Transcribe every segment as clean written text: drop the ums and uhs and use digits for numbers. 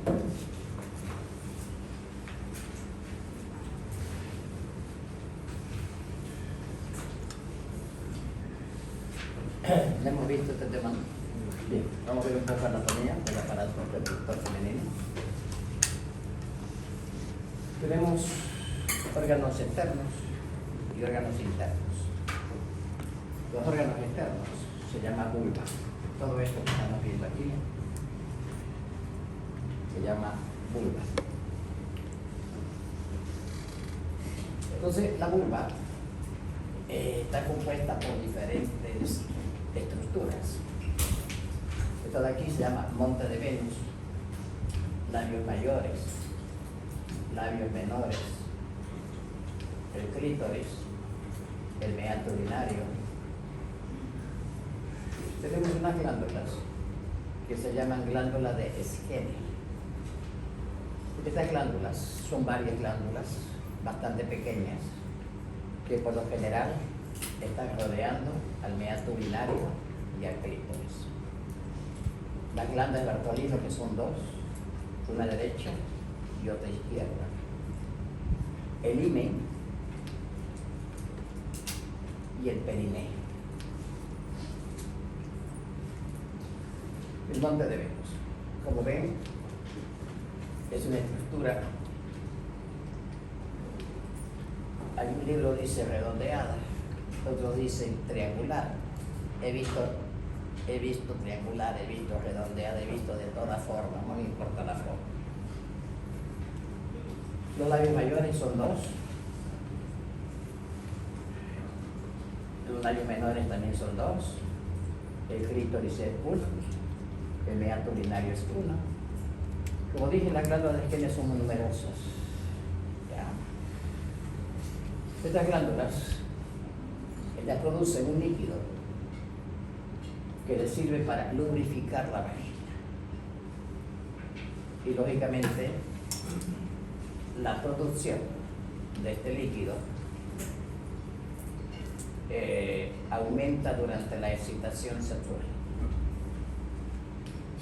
Ya hemos visto este tema. Bien, vamos a ver un poco anatomía del aparato reproductor femenino. Tenemos órganos externos y órganos internos. Los órganos externos se llama vulva. Todo esto que estamos viendo aquí se llama vulva. Entonces, la vulva está compuesta por diferentes estructuras. Esta de aquí se llama monte de Venus, labios mayores, labios menores, el clítoris, el meato urinario. Tenemos unas glándulas que se llaman glándulas de Skene. Estas glándulas son varias glándulas bastante pequeñas que por lo general están rodeando al meato urinario y al clítoris. Las glándulas de Bartolino, que son dos, una derecha y otra izquierda. El himen y el perineo. El monte de Venus, como ven, es una estructura. Algún libro dice redondeada, otros dicen triangular. He visto triangular, he visto redondeada, he visto de todas formas, no me importa la forma. Los labios mayores son dos. Los labios menores también son dos. El clítoris es uno. El meato urinario es uno. Como dije, las glándulas de Skene son muy numerosas. ¿Ya? Estas glándulas, ellas producen un líquido que les sirve para lubrificar la vagina. Y lógicamente, la producción de este líquido aumenta durante la excitación sexual.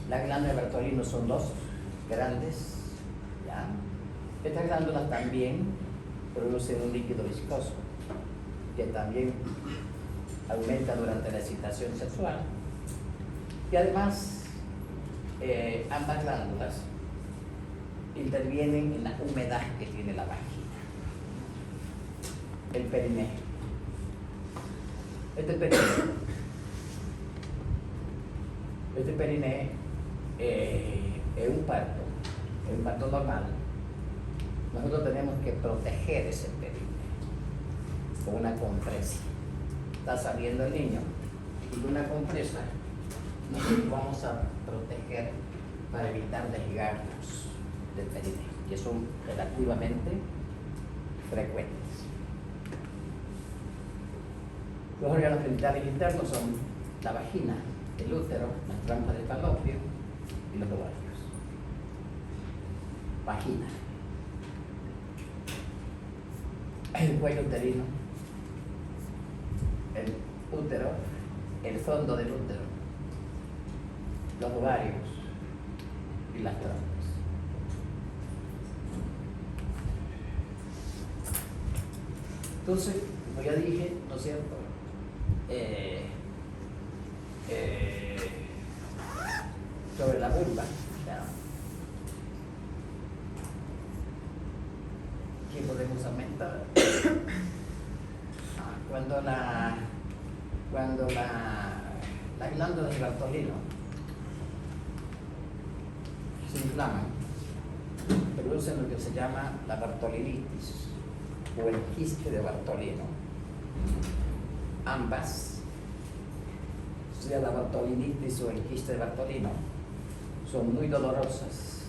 Las glándulas de Bartolino son dos grandes. ¿Ya? Estas glándulas también producen un líquido viscoso que también aumenta durante la excitación sexual. Y además, ambas glándulas intervienen en la humedad que tiene la vagina. El perineo. Este perineo es un parto normal. Nosotros tenemos que proteger ese perineo con una compresa. Está saliendo el niño y con una compresa nosotros vamos a proteger para evitar desgarros del perineo, que son relativamente frecuentes. Los órganos genitales internos son la vagina, el útero, las trompas de falopio y los ovarios. Vagina. El cuello uterino, el útero, el fondo del útero, los ovarios y las trompas. Entonces, como ya dije, ¿no es cierto? Sobre la vulva, ¿ya? ¿Qué podemos aumentar? Cuando las glándulas de Bartolino se inflaman, producen lo que se llama la bartolinitis o el quiste de Bartolino. Ambas, sea la bartolinitis o el quiste de Bartolino, son muy dolorosas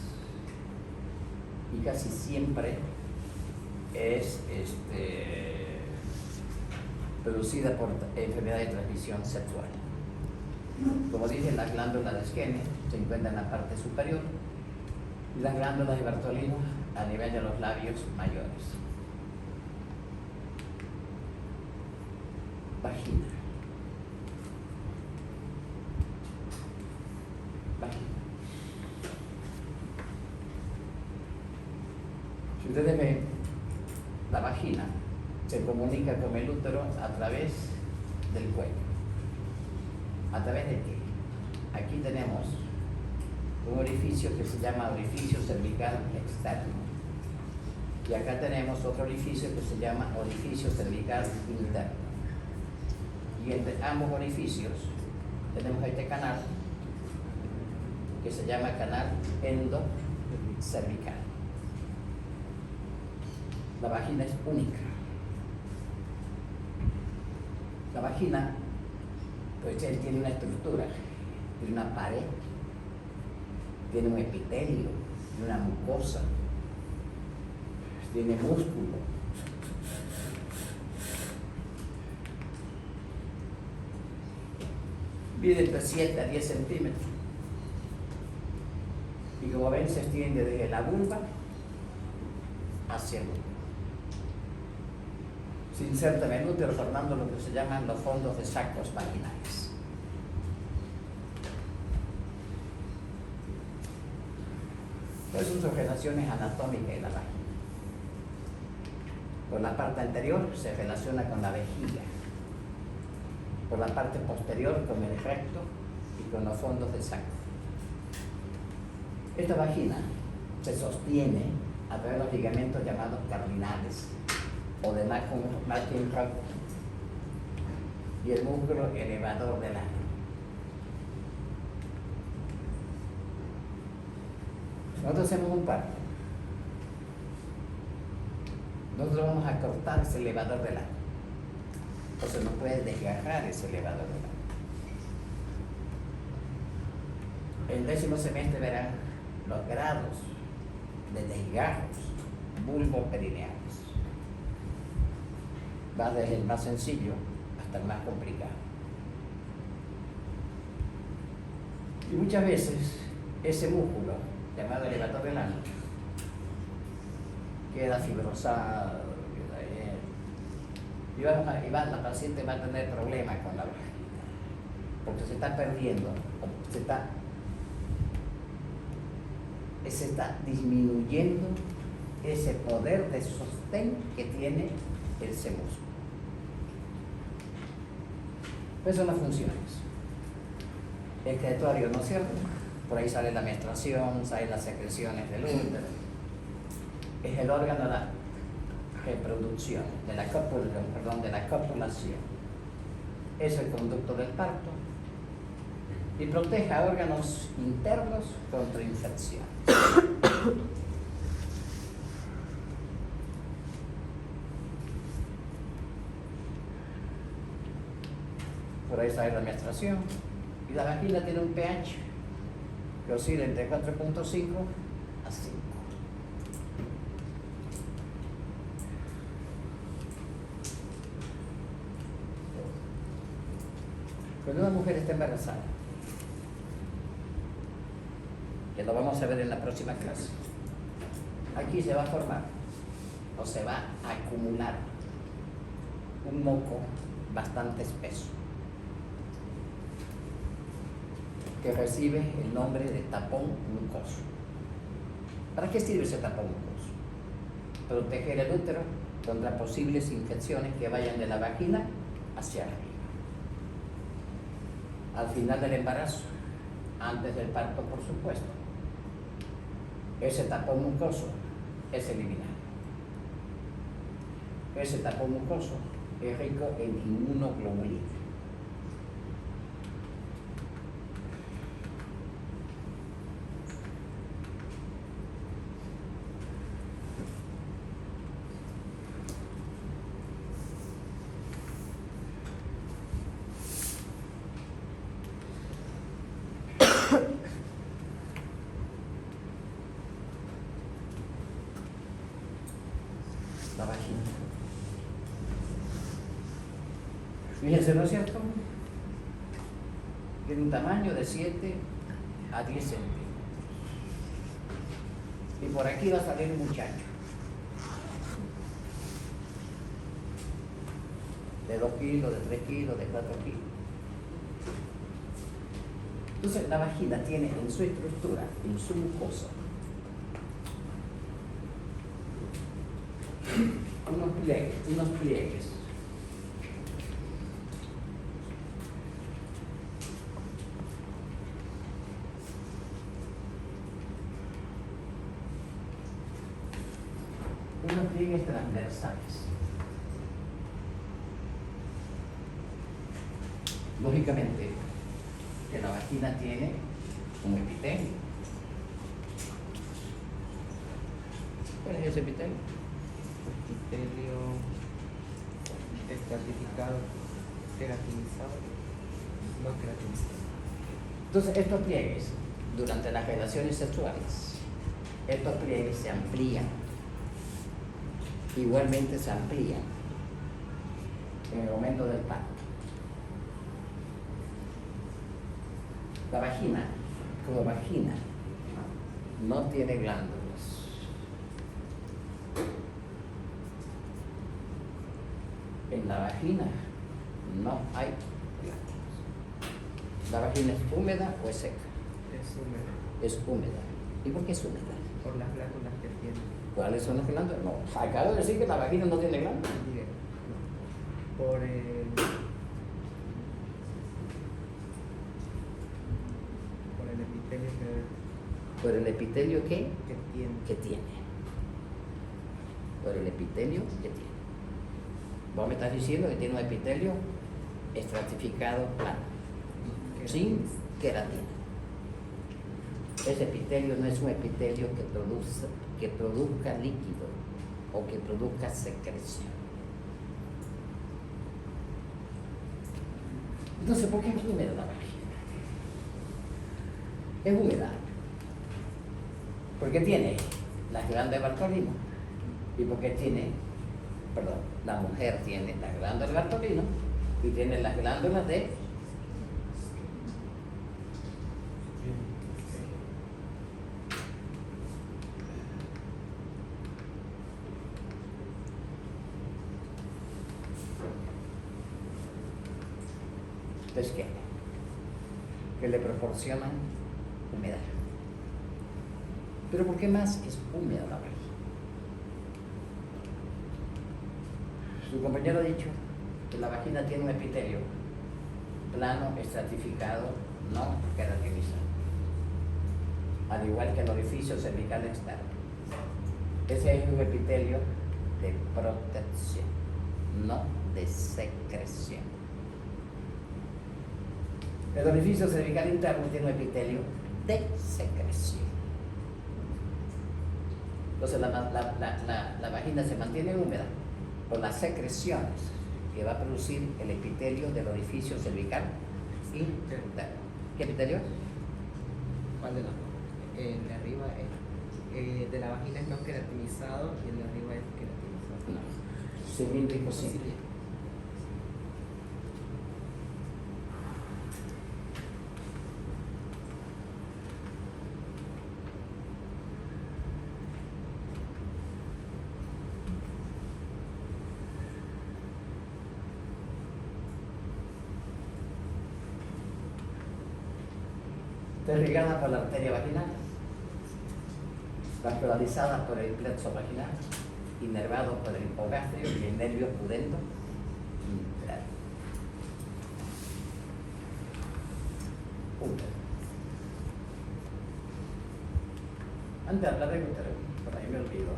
y casi siempre es producida por enfermedad de transmisión sexual. Como dije, las glándulas de Skene se encuentran en la parte superior y las glándulas de Bartolino a nivel de los labios mayores. Vagina. Vagina. Ustedes ven, la vagina se comunica con el útero a través del cuello. ¿A través de qué? Aquí tenemos un orificio que se llama orificio cervical externo. Y acá tenemos otro orificio que se llama orificio cervical interno. Y entre ambos orificios tenemos este canal que se llama canal endocervical. La vagina es única. La vagina, pues tiene una estructura, tiene una pared, tiene un epitelio, tiene una mucosa, tiene músculo. Mide entre 7 a 10 centímetros. Y como ven, se extiende desde la vulva hacia el útero. Se inserta en el útero formando lo que se llaman los fondos de sacos vaginales. Estas son sus relaciones anatómicas de la vagina. Por la parte anterior se relaciona con la vejiga. Por la parte posterior con el recto y con los fondos del saco. Esta vagina se sostiene a través de los ligamentos llamados cardinales o de Martin-Roth y el músculo elevador del ano. Nosotros hacemos un parto. Nosotros vamos a cortar ese elevador del ano. Entonces no puede desgarrar ese elevador del ano. En el 10º semestre verán los grados de desgarros vulvoperineales. Va desde el más sencillo hasta el más complicado. Y muchas veces ese músculo, llamado elevador del ano, queda fibrosado, la paciente va a tener problemas con la vagina, porque se está perdiendo, se está disminuyendo ese poder de sostén que tiene ese músculo. Esas son las funciones. Excretorio, ¿no es cierto? Por ahí sale la menstruación, salen las secreciones del útero. Es el órgano de la reproducción, de la copulación. Es el conducto del parto y protege a órganos internos contra infección. Por ahí sale la menstruación. Y la vagina tiene un pH que oscila entre 4.5 a 5. Cuando una mujer está embarazada, que lo vamos a ver en la próxima clase, aquí se va a formar o se va a acumular un moco bastante espeso que recibe el nombre de tapón mucoso. ¿Para qué sirve ese tapón mucoso? Proteger el útero contra posibles infecciones que vayan de la vagina hacia arriba. Al final del embarazo, antes del parto por supuesto, ese tapón mucoso es eliminado. Ese tapón mucoso es rico en inmunoglobulina. La vagina. Fíjense, ¿no es cierto? Tiene un tamaño de 7 a 10 centímetros. Y por aquí va a salir un muchacho de 2 kilos, de 3 kilos, de 4 kilos. Entonces la vagina tiene en su estructura, en su mucosa, unos pliegues. Unos pliegues transversales. Lógicamente, que la vagina tiene un epitelio. ¿Cuál es ese epitelio? Epitelio estratificado, queratinizado, no queratinizado. Entonces, estos pliegues, durante las relaciones sexuales, estos pliegues se amplían. Igualmente se amplían en el momento del parto. La vagina, como vagina, no tiene glándulas. En la vagina no hay glándulas. ¿La vagina es húmeda o es seca? Es húmeda. Es húmeda. ¿Y por qué es húmeda? Por las glándulas que tiene. ¿Cuáles son las glándulas? No, acabo de decir que la vagina no tiene glándulas. Mire, por el epitelio ¿Por el epitelio qué? que tiene. Que tiene. Por el epitelio que tiene. Vos me estás diciendo que tiene un epitelio estratificado plano, sin queratina. Ese epitelio no es un epitelio que produzca líquido o que produzca secreción. Entonces, ¿por qué es húmeda la vagina? Es húmeda porque tiene las glándulas de Bartolino y porque la mujer tiene las glándulas de Bartolino y tiene las glándulas de que le proporcionan humedad. Pero ¿por qué más es húmeda la vagina? Su compañero ha dicho que la vagina tiene un epitelio plano, estratificado, no queratinizado, al igual que el orificio cervical externo. Ese es un epitelio de protección, no de secreción. El orificio cervical interno tiene un epitelio de secreción. Entonces la vagina se mantiene húmeda por las secreciones que va a producir el epitelio del orificio cervical interno. ¿Qué epitelio? ¿Cuál de los dos? El de arriba es de la vagina es no queratinizado y el de arriba es queratinizado. No. Cilíndrico simple. Está irrigada por la arteria vaginal, vascularizada por el plexo vaginal, inervado por el hipogastrio y el nervio pudendo intral. Antes de hablar de útero, por ahí me olvido.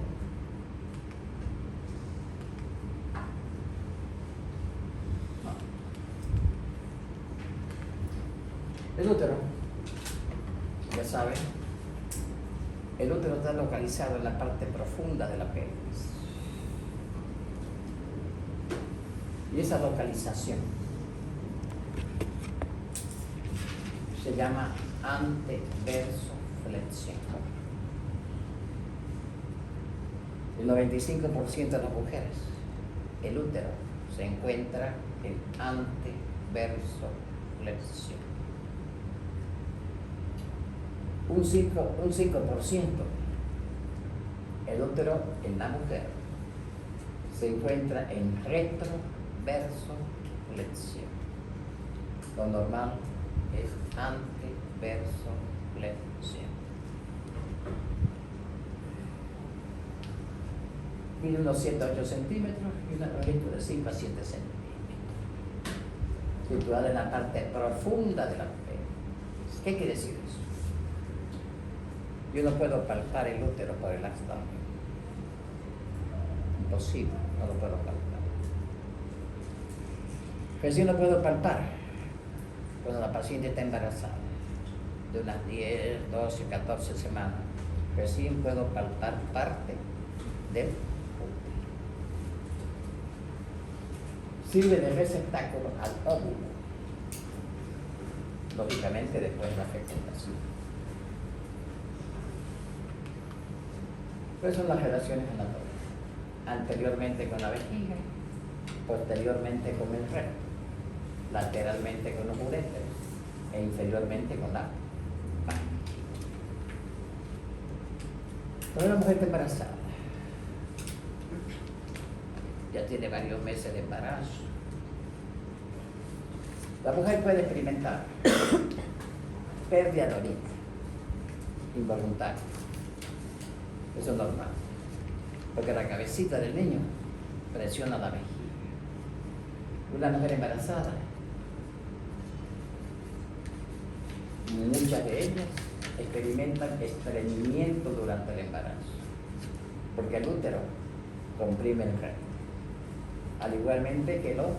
No. El útero, ya saben, el útero está localizado en la parte profunda de la pelvis. Y esa localización se llama anteversoflexión. El 95% de las mujeres, el útero se encuentra en anteversoflexión. Un 5%, el útero en la mujer se encuentra en retroversoflexión. Lo normal es anteversoflexión. Mide unos 7 a 8 centímetros y una longitud de 5 a 7 centímetros. Situada en la parte profunda de la mujer. ¿Qué quiere decir eso? Yo no puedo palpar el útero por el abdomen. Imposible, no lo puedo palpar. Pero sí lo puedo palpar cuando la paciente está embarazada, de unas 10, 12, 14 semanas. Recién puedo palpar parte del útero. Sirve de receptáculo al óvulo, lógicamente después de la fecundación. Pues son las relaciones anatómicas. Anteriormente con la vejiga, posteriormente con el recto, lateralmente con los uréteros e inferiormente con la vagina. Pero una mujer está embarazada, ya tiene varios meses de embarazo. La mujer puede experimentar pérdida de orina involuntaria. Eso es normal, porque la cabecita del niño presiona la vejiga. Una mujer embarazada, muchas de ellas experimentan estreñimiento durante el embarazo, porque el útero comprime el recto, al igualmente que los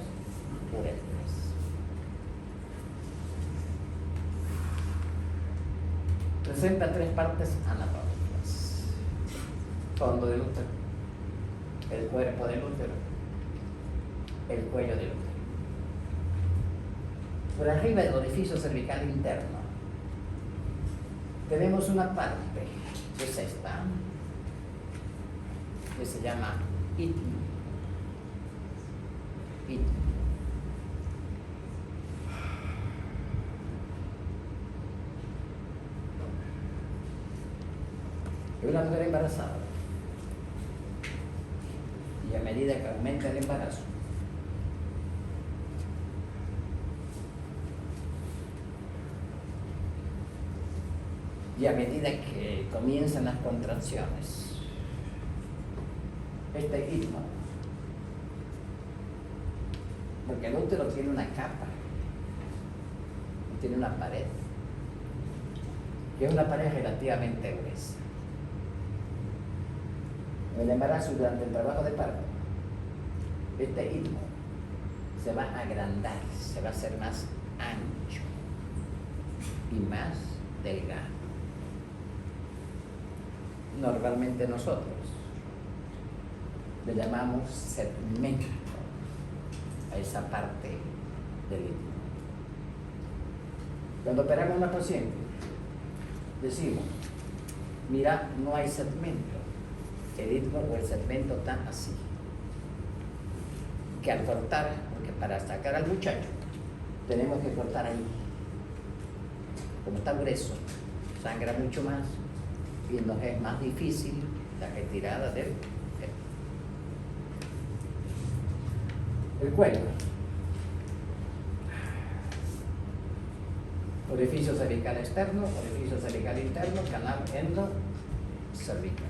uréteros. Presenta 3 partes anatómicas: fondo del útero, el cuerpo del útero, el cuello del útero. Por arriba del orificio cervical interno tenemos una parte, que es esta, que se llama istmo. Es una mujer embarazada, y a medida que aumenta el embarazo, y a medida que comienzan las contracciones, este istmo, porque el útero tiene una capa, tiene una pared, que es una pared relativamente gruesa. En el embarazo y durante el trabajo de parto, este istmo se va a agrandar, se va a hacer más ancho y más delgado. Normalmente nosotros le llamamos segmento a esa parte del istmo. Cuando operamos a una paciente, decimos: mira, no hay segmento, el istmo o el segmento está así. Que al cortar, porque para sacar al muchacho tenemos que cortar ahí, como está grueso, sangra mucho más y nos es más difícil la retirada del el cuello. Orificio cervical externo, orificio cervical interno, canal endocervical.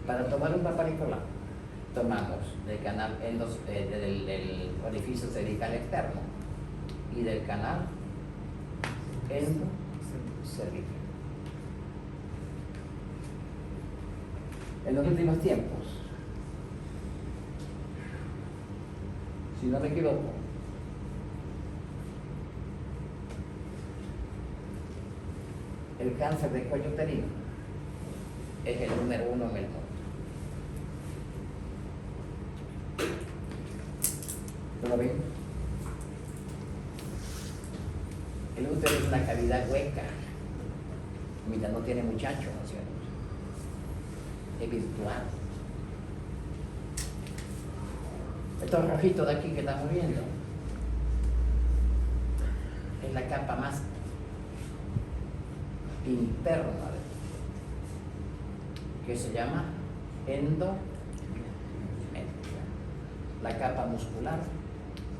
Para tomar un Papa Nicolau, tomamos del canal del orificio cervical externo y del canal endocervical. En los últimos tiempos, si no me equivoco, el cáncer de cuello uterino es el número 1 en el mundo. ¿Lo ven? El útero es una cavidad hueca. Mira, no tiene muchacho, ¿no es cierto? Es virtual. Estos rojitos de aquí que estamos viendo es la capa más interna que se llama endometrio, la capa muscular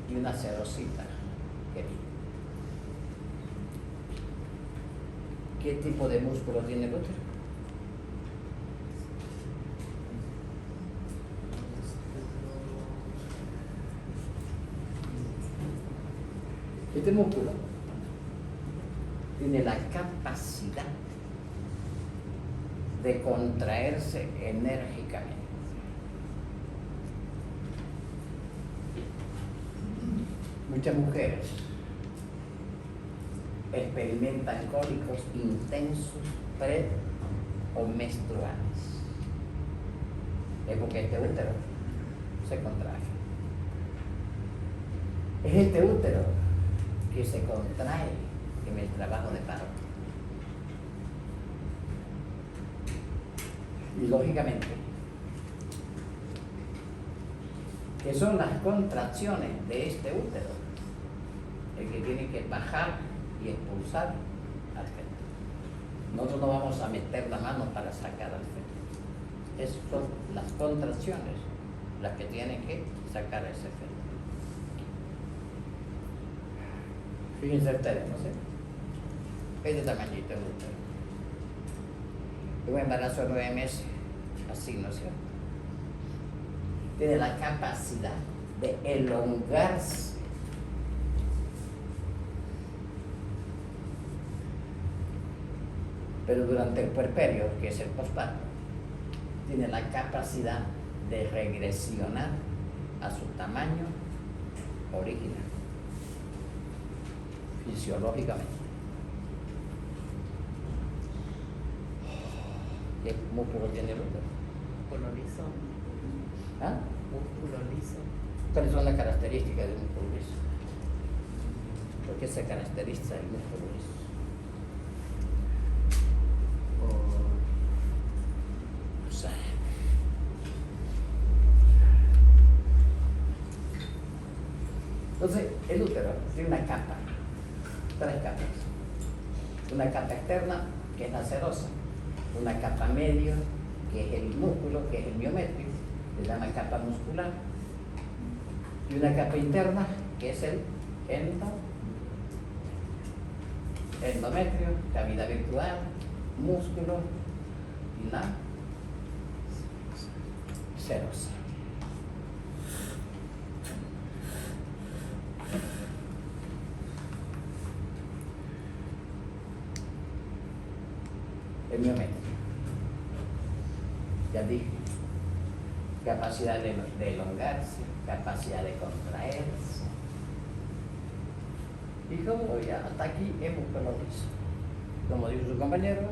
y una serosita que vi. ¿Qué tipo de músculo tiene el útero? Este músculo tiene la capacidad de contraerse enérgicamente. Muchas mujeres experimentan cólicos intensos pre o menstruales. Es porque este útero se contrae. Es este útero que se contrae en el trabajo de parto. Y lógicamente, que son las contracciones de este útero el que tiene que bajar y expulsar al feto. Nosotros no vamos a meter la mano para sacar al feto. Esas son las contracciones las que tienen que sacar a ese feto. Fíjense ustedes, ¿no sé? Este tamañito es útero. Un embarazo de 9 meses, así, ¿no es cierto? Tiene la capacidad de elongarse. Pero durante el puerperio, que es el posparto, tiene la capacidad de regresionar a su tamaño original, fisiológicamente. ¿Qué músculo tiene el útero? Músculo liso. ¿Ah? Músculo liso. ¿Cuáles son las características del músculo liso? ¿Por qué se caracteriza el músculo liso? O sea, entonces, el útero tiene una capa, 3 capas. Una capa externa, que es la serosa. Una capa medio, que es el músculo, que es el miometrio, se llama capa muscular. Y una capa interna, que es el endometrio, cavidad virtual, músculo y la serosa. El miometrio. Ya dije, capacidad de elongarse, capacidad de contraerse. Y como ya hasta aquí es músculo liso. Como dijo su compañero,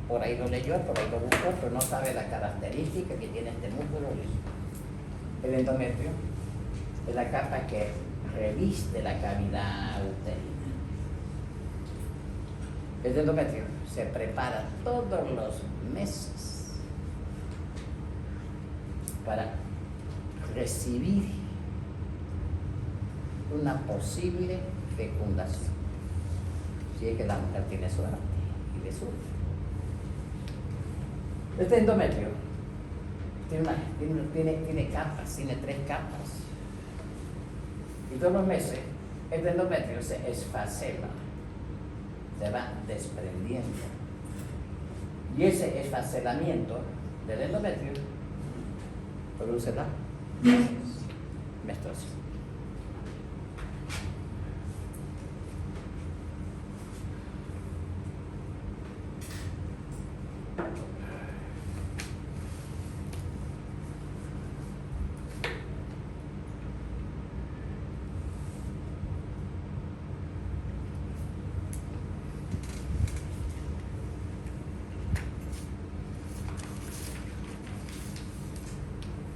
por ahí lo leyó, por ahí lo buscó, pero no sabe la característica que tiene este músculo liso. El endometrio es la capa que reviste la cavidad uterina. El endometrio se prepara todos los meses para recibir una posible fecundación, si es que la mujer tiene suerte y le surge. Este endometrio tiene capas, tiene 3 capas, y todos los meses el endometrio se esfacela, se va desprendiendo, y ese esfacelamiento del endometrio produce la menstruación.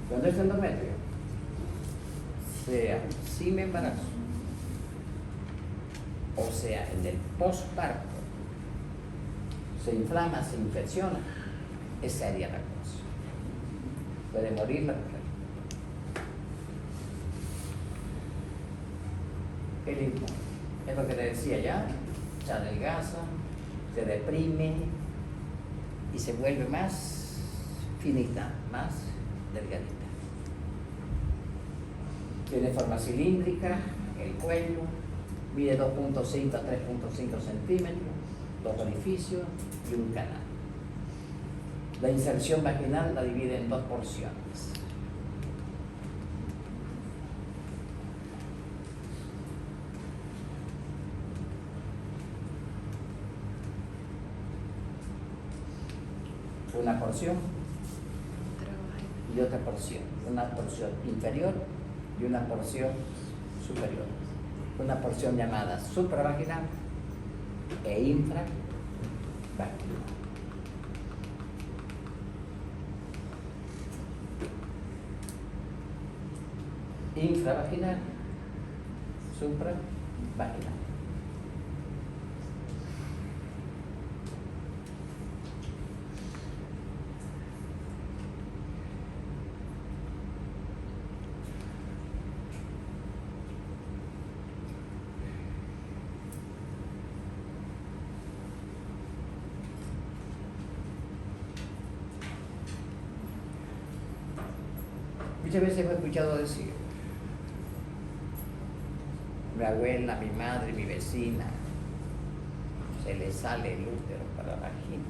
Cuando es endometrio, sea sin embarazo, o sea en el posparto, se inflama, se infecciona, es seria la cosa. Puede morir la mujer. El hipo, es lo que le decía ya, se adelgaza, se deprime y se vuelve más finita, más delgadita. Tiene forma cilíndrica, el cuello, mide 2.5 a 3.5 centímetros, 2 orificios y un canal. La inserción vaginal la divide en 2 porciones. una porción y otra porción, una porción inferior y una porción superior, una porción llamada supravaginal e infravaginal. Infravaginal, supravaginal. Muchas veces he escuchado decir, mi abuela, mi madre, mi vecina, se le sale el útero para la vagina.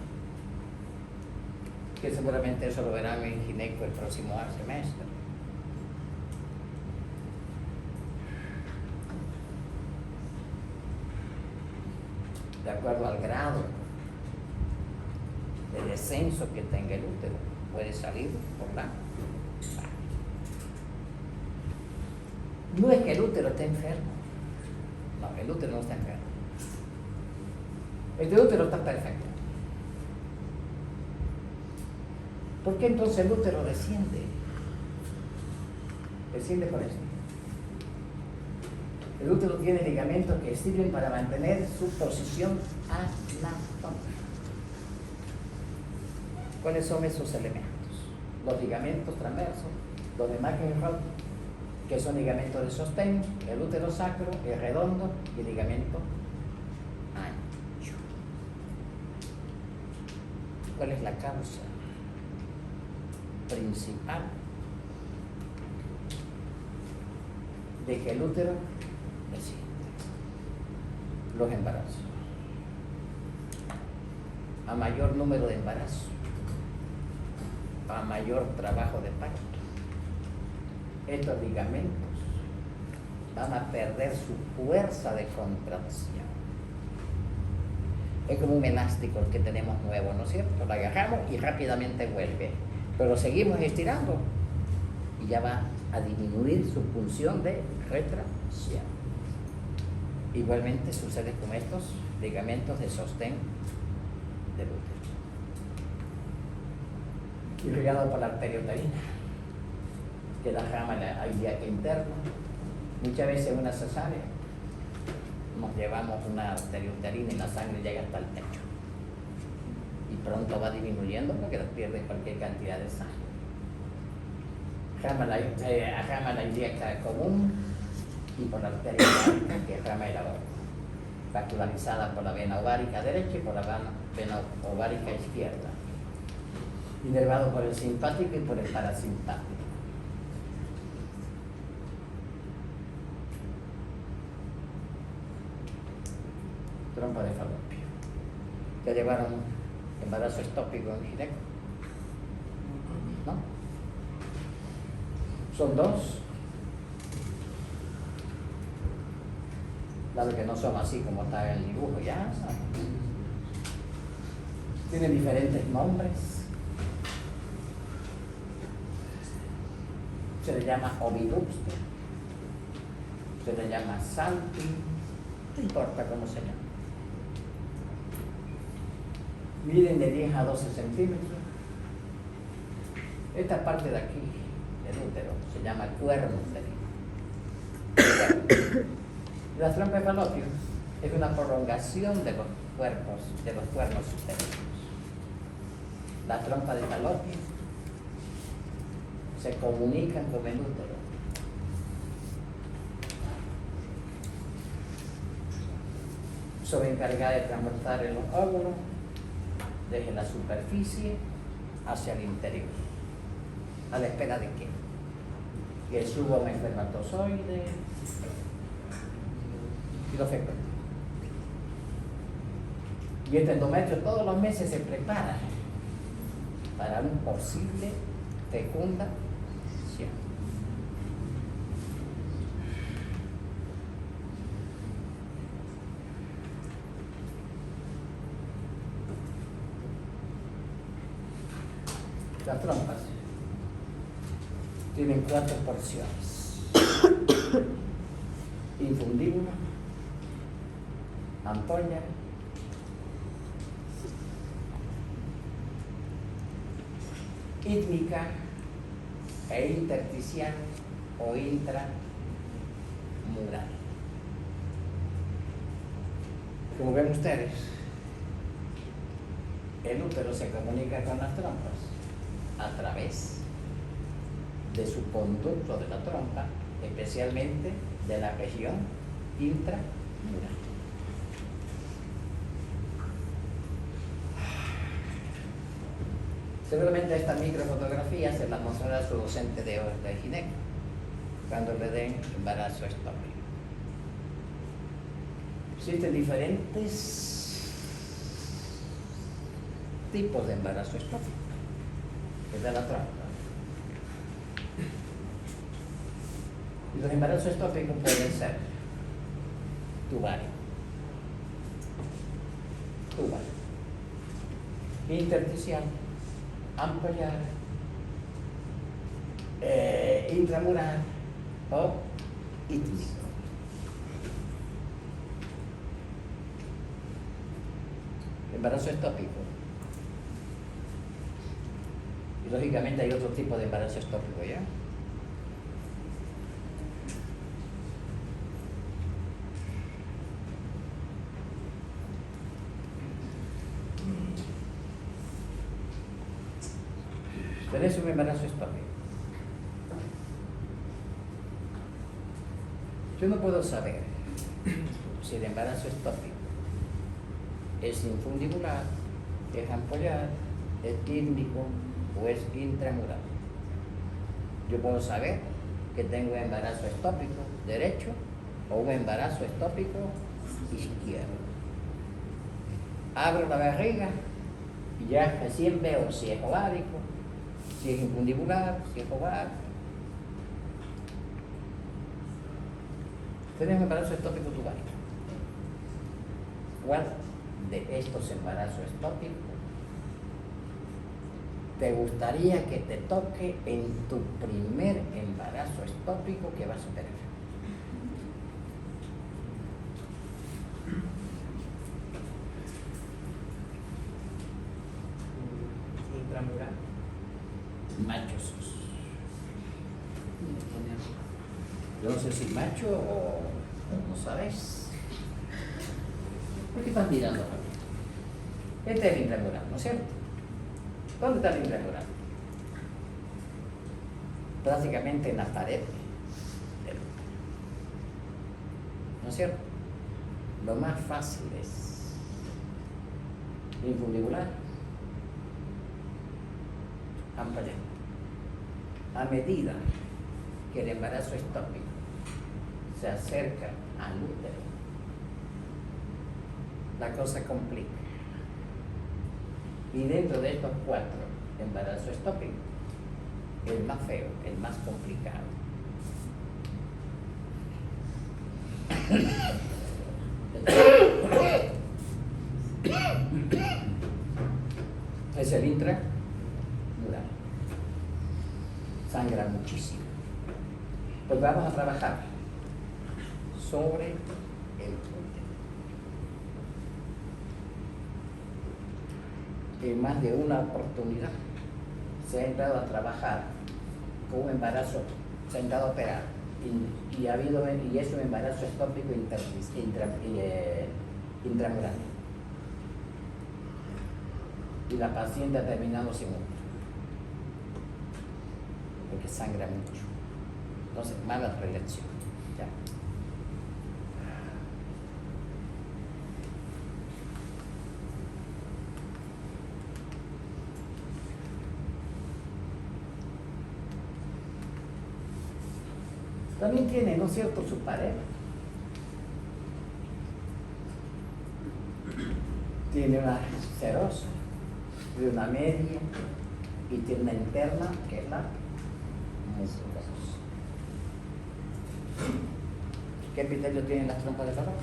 Que seguramente eso lo verán en gineco el próximo semestre. De acuerdo al grado de descenso que tenga el útero, puede salir por la vagina. No es que el útero esté enfermo. No, el útero no está enfermo. El útero está perfecto. ¿Por qué entonces el útero desciende? Desciende por eso. El útero tiene ligamentos que sirven para mantener su posición anatómica. ¿Cuáles son esos elementos? Los ligamentos transversos, los de Mackenroth, que son ligamentos de sostén, el útero sacro, el redondo y el ligamento ancho. ¿Cuál es la causa principal de que el útero descienda? Los embarazos. A mayor número de embarazos, a mayor trabajo de parto, estos ligamentos van a perder su fuerza de contracción. Es como un elástico el que tenemos nuevo, ¿no es cierto? Lo agarramos y rápidamente vuelve, pero seguimos estirando y ya va a disminuir su función de retracción. Igualmente sucede con estos ligamentos de sostén del útero. Irrigado por la arteria uterina, que la rama ilíaca interna. Muchas veces una cesárea nos llevamos una arteria uterina y la sangre llega hasta el pecho y pronto va disminuyendo porque pierde cualquier cantidad de sangre. Rama la ilíaca común y por la arteria ovárica, que es rama de la ovárica, vascularizada por la vena ovárica derecha y por la vena ovárica izquierda, inervado por el simpático y por el parasimpático. Trompa de falopio. ¿Ya llevaron embarazo ectópico en gineco? ¿No? Son dos. Claro que no son así como está en el dibujo, ya saben. Tienen diferentes nombres. Se le llama oviducto, se le llama salpi, no importa cómo se llama. Miden de 10 a 12 centímetros. Esta parte de aquí, del útero, se llama cuerno uterino. La trompa de falopio es una prolongación de los cuernos uterinos. La trompa de falopio se comunican con el útero. Son encargadas de transportar los óvulos desde la superficie hacia el interior. ¿A la espera de qué? Que suba un espermatozoide y lo fecunde. Y este endometrio todos los meses se prepara para un posible fecundación. Las trompas tienen 4 porciones: infundíbula, ampolla, ítmica e intersticial o intramural. Como ven ustedes, el útero se comunica con las trompas a través de su conducto de la trompa, especialmente de la región intramural. Seguramente esta microfotografía se la mostrará a su docente de gineco cuando le den embarazo estópico. Existen diferentes tipos de embarazo estópico, es de la trompa. Y los embarazos estópicos pueden ser tubario, intersticial, ampollar, intramural o ítmico. Embarazo estópico. Y lógicamente hay otro tipo de embarazo estópico, ¿ya? Tenés un embarazo estópico. Yo no puedo saber si el embarazo estópico es infundibular, es ampollar, es ítmico o es intramural. Yo puedo saber que tengo un embarazo estópico derecho o un embarazo estópico izquierdo. Abro la barriga y ya recién veo si es ovárico, si es infundibular, si es ovar. Tenemos embarazo estópico tubario. ¿Cuál de estos embarazos estópicos te gustaría que te toque en tu primer embarazo estópico que vas a tener? Intramural. Machos. Yo no sé si macho o no sabes. ¿Por qué estás mirando? Este es el intramural, ¿no es cierto? ¿Dónde está el intramural? Prácticamente en la pared del útero, ¿no es cierto? Lo más fácil es infundibular, ampollar. A medida que el embarazo estópico se acerca al útero, la cosa complica. Y dentro de estos 4 embarazos estópicos, el más feo, el más complicado, es el intramural. Sangra muchísimo. Pues vamos a trabajar sobre el útero. En más de una oportunidad se ha entrado a trabajar con un embarazo, se ha entrado a operar y es un embarazo estópico intramural. Y la paciente ha terminado sin útero, porque sangra mucho. Entonces, mala reelección. Ya. También tiene, ¿no es cierto?, su pared. Tiene una serosa, tiene una media y tiene una interna que es la mucosa. ¿Qué epitelio tienen las trompas de Fallot?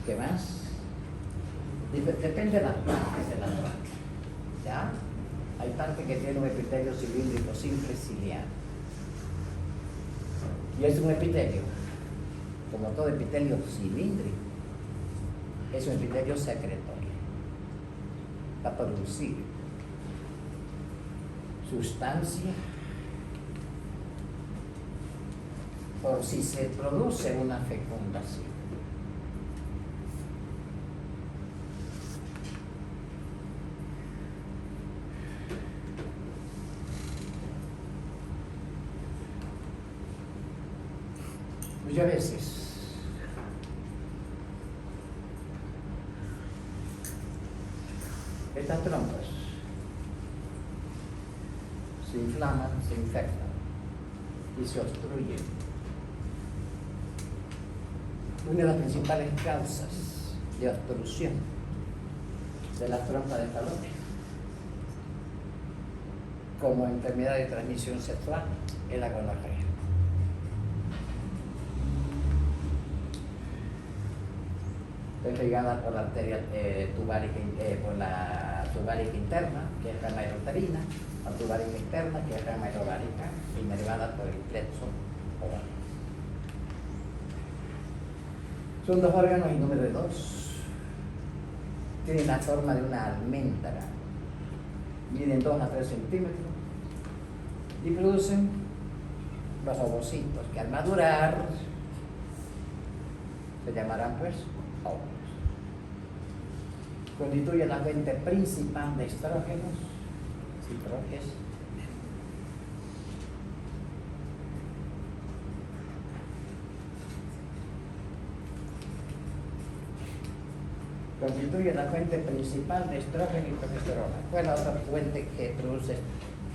¿Qué más? Depende de las partes de la trompa. ¿Ya? Hay partes que tienen un epitelio cilíndrico simple ciliar. Y es un epitelio, como todo epitelio cilíndrico, es un epitelio secretorio. Va a producir sustancia por si se produce una fecundación. Muchas veces estas trompas se inflaman, se infectan y se obstruyen. Una de las principales causas de obstrucción de las trompas de falopio como enfermedad de transmisión sexual es la gonorrea. Es ligada por la arteria tubárica, por la tubárica interna, que es rama aerotarina, la tubárica externa, que es rama aerovárica, inervada por el plexo ovárico. Son dos órganos y número de dos. Tienen la forma de una almendra. Miden 2 a 3 centímetros y producen los ovocitos, que al madurar se llamarán pues óvulos. Constituye la fuente principal de estrógenos, citrógenos. Constituye la fuente principal de estrógeno y progesterona. ¿Cuál es la otra fuente que produce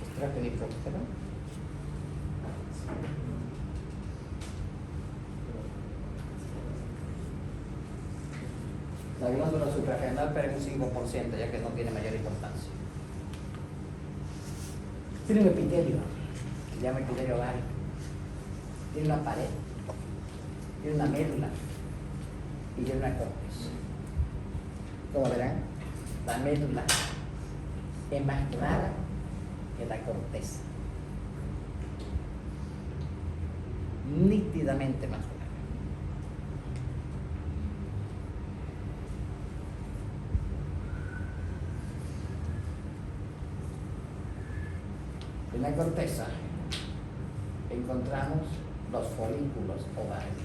estrógeno y progesterona? La glándula suprarrenal, pero en un 5%, ya que no tiene mayor importancia. Tiene un epitelio, se llama epitelio ovárico. Tiene una pared, tiene una médula y tiene una corteza. Como verán, la médula es más clara que la corteza. Nítidamente más clara. En la corteza encontramos los folículos ováricos,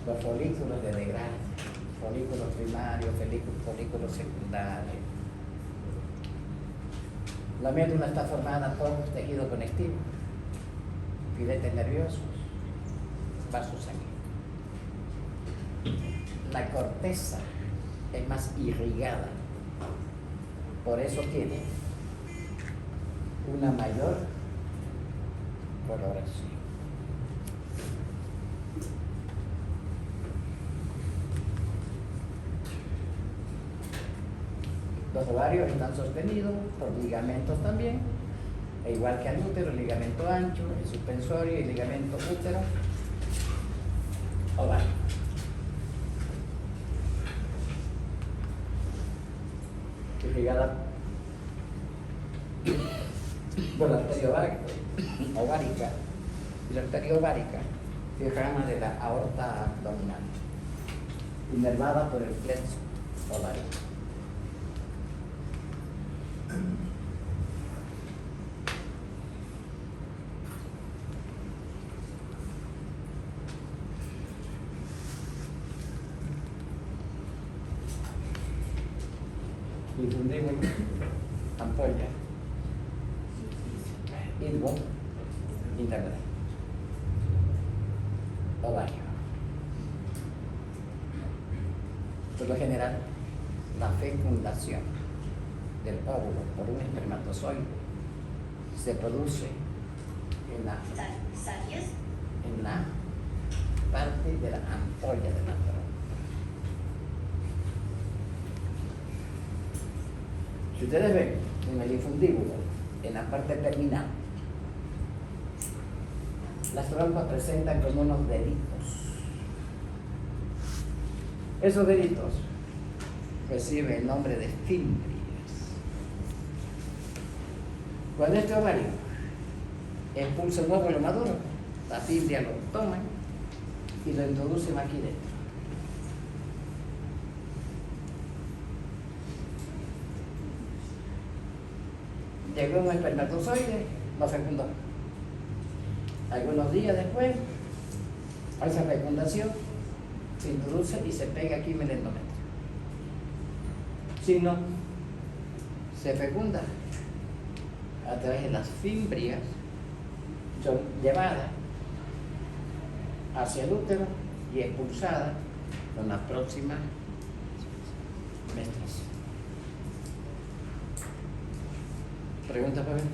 los folículos de degrado, folículos primarios, folículos secundarios. La médula está formada por tejido conectivo, filetes nerviosos, vasos sanguíneos. La corteza es más irrigada, por eso tiene una mayor coloración. Los ovarios están sostenidos por ligamentos también, e igual que al útero, el ligamento ancho, el suspensorio y el ligamento útero ovario. Irrigada por la arteria ovárica, y la arteria ovárica es rama de la aorta abdominal, inervada por el plexo ovárico. Difundimos ampolla, hidro, interna, ovario. Por lo general, la fecundación del óvulo por un espermatozoide se produce en la parte de la ampolla de la trompa. Si ustedes ven en el infundíbulo, en la parte terminal, las trompas presentan como unos deditos. Esos deditos reciben el nombre de fimbrias. Cuando este ovario expulsa un óvulo maduro, la fimbria lo toman y lo introducen aquí dentro. Llegó un espermatozoide, lo fecundó. Algunos días después, a esa fecundación se introduce y se pega aquí en el endometrio. Si no, se fecunda a través de las fimbrias, son llevadas hacia el útero y expulsadas con la próxima menstruación. ¿Preguntas para ver?